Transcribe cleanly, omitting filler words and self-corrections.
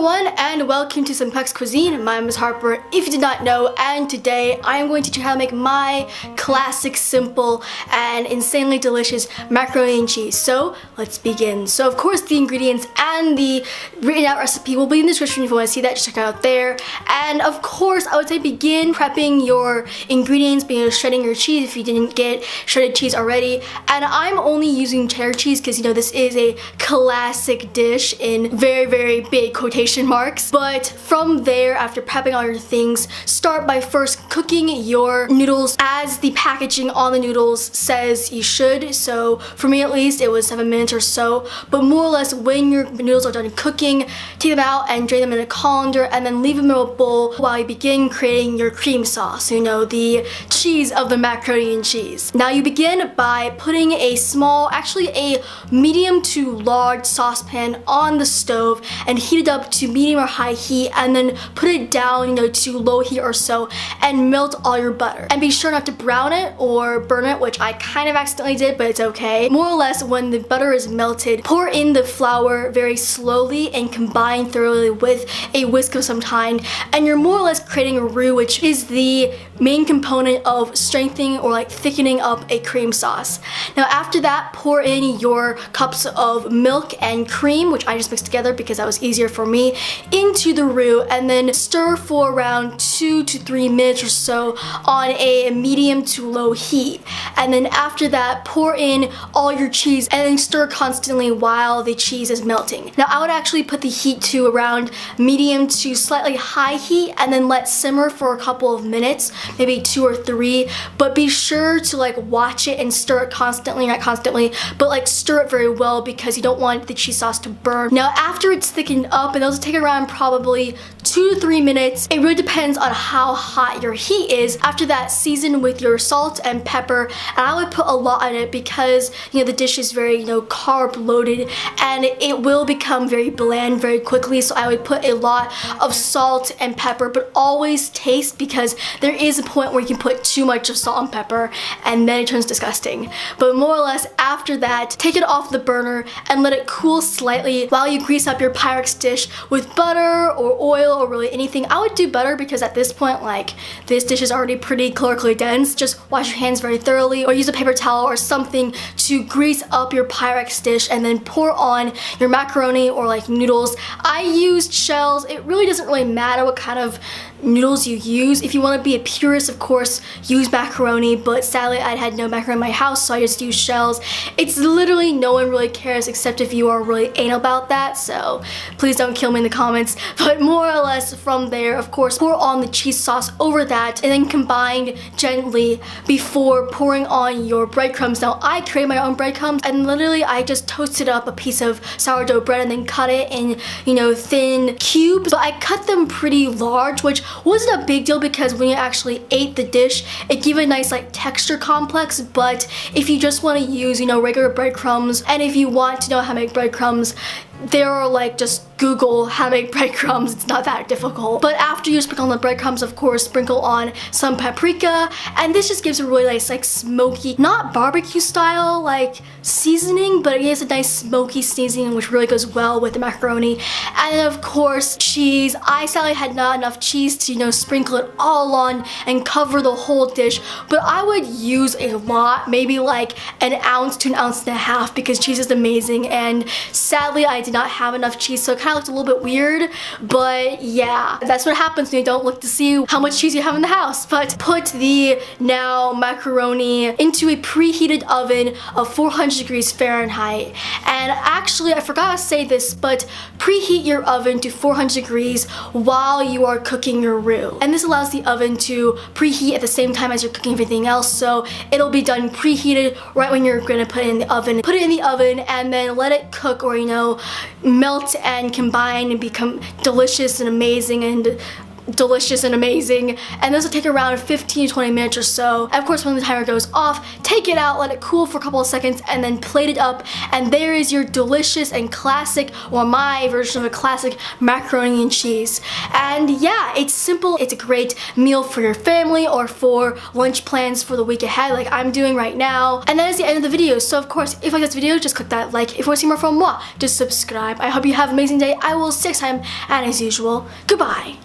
everyone, and welcome to Simplex Cuisine. My name is Harper, if you did not know, and today I am going to teach you how to make my classic, simple, and insanely delicious macaroni and cheese. So let's begin. So of course the ingredients and the written out recipe will be in the description if you want to see that, just check it out there. And of course I would say begin prepping your ingredients, shredding your cheese if you didn't get shredded cheese already. And I'm only using cheddar cheese because you know this is a classic dish in very big quotation marks. But from there, after prepping all your things, start by first cooking your noodles as the packaging on the noodles says you should. So for me at least it was 7 minutes or so, but more or less when your noodles are done cooking, take them out and drain them in a colander and then leave them in a bowl while you begin creating your cream sauce, you know, the cheese of the macaroni and cheese. Now you begin by putting a small, actually a medium to large saucepan on the stove and heat it up to medium or high heat, and then put it down, you know, to low heat or so, and melt all your butter. And be sure not to brown it or burn it, which I kind of accidentally did, but it's okay. More or less, when the butter is melted, pour in the flour very slowly and combine thoroughly with a whisk of some kind, and you're more or less creating a roux, which is the main component of strengthening or like thickening up a cream sauce. Now after that, pour in your cups of milk and cream, which I just mixed together because that was easier for me, into the roux, and then stir for around 2 to 3 minutes or so on a medium to low heat. And then after that, pour in all your cheese and then stir constantly while the cheese is melting. Now I would actually put the heat to around medium to slightly high heat and then let simmer for a couple of minutes, maybe 2 or 3, but be sure to like watch it and stir it constantly, not constantly, but like stir it very well because you don't want the cheese sauce to burn. Now after it's thickened up, and those will take around probably 2 to 3 minutes. It really depends on how hot your heat is. After that, season with your salt and pepper, and I would put a lot on it because you know the dish is very, you know, carb loaded and it will become very bland very quickly, so I would put a lot of salt and pepper, but always taste, because there is a point where you can put too much of salt and pepper and then it turns disgusting. But more or less after that, take it off the burner and let it cool slightly while you grease up your Pyrex dish with butter or oil or really anything. I would do butter because at this point, like, this dish is already pretty calorically dense. Just wash your hands very thoroughly or use a paper towel or something to grease up your Pyrex dish, and then pour on your macaroni or like noodles. I used shells. It really doesn't really matter what kind of noodles you use. If you want to be a purist, of course, use macaroni, but sadly I had no macaroni in my house, so I just used shells. It's literally, no one really cares except if you are really anal about that, so please don't kill me in the comments. But more or less from there, of course, pour on the cheese sauce over that and then combine gently before pouring on your breadcrumbs. Now I create my own breadcrumbs, and literally I just toasted up a piece of sourdough bread and then cut it in, you know, thin cubes. But I cut them pretty large, which wasn't a big deal because when you actually ate the dish, it gave a nice like texture complex. But if you just want to use, you know, regular breadcrumbs, and if you want to know how to make breadcrumbs, there are like, just Google how to make breadcrumbs, it's not that difficult. But after you sprinkle on the breadcrumbs, of course, sprinkle on some paprika, and this just gives a really nice like smoky, not barbecue style like seasoning, but it gives a nice smoky seasoning which really goes well with the macaroni. And then of course cheese. I sadly had not enough cheese to, you know, sprinkle it all on and cover the whole dish, but I would use a lot, maybe like an ounce to an ounce and a half, because cheese is amazing. And sadly I did not have enough cheese, so it kind of looked a little bit weird. But yeah, that's what happens when you don't look to see how much cheese you have in the house. But put the now macaroni into a preheated oven of 400 degrees Fahrenheit. And actually I forgot to say this, but preheat your oven to 400 degrees while you are cooking your roux. And this allows the oven to preheat at the same time as you're cooking everything else, so it'll be done preheated right when you're gonna put it in the oven. Put it in the oven and then let it cook, or you know, melt and combine and become delicious and amazing and delicious and amazing. And this will take around 15 to 20 minutes or so. And of course, when the timer goes off, take it out, let it cool for a couple of seconds, and then plate it up. And there is your delicious and classic, or my version of a classic macaroni and cheese. And yeah, it's simple. It's a great meal for your family or for lunch plans for the week ahead, like I'm doing right now. And that is the end of the video. So of course, if you like this video, just click that like. If you want to see more from moi, just subscribe. I hope you have an amazing day. I will see you next time, and as usual, goodbye.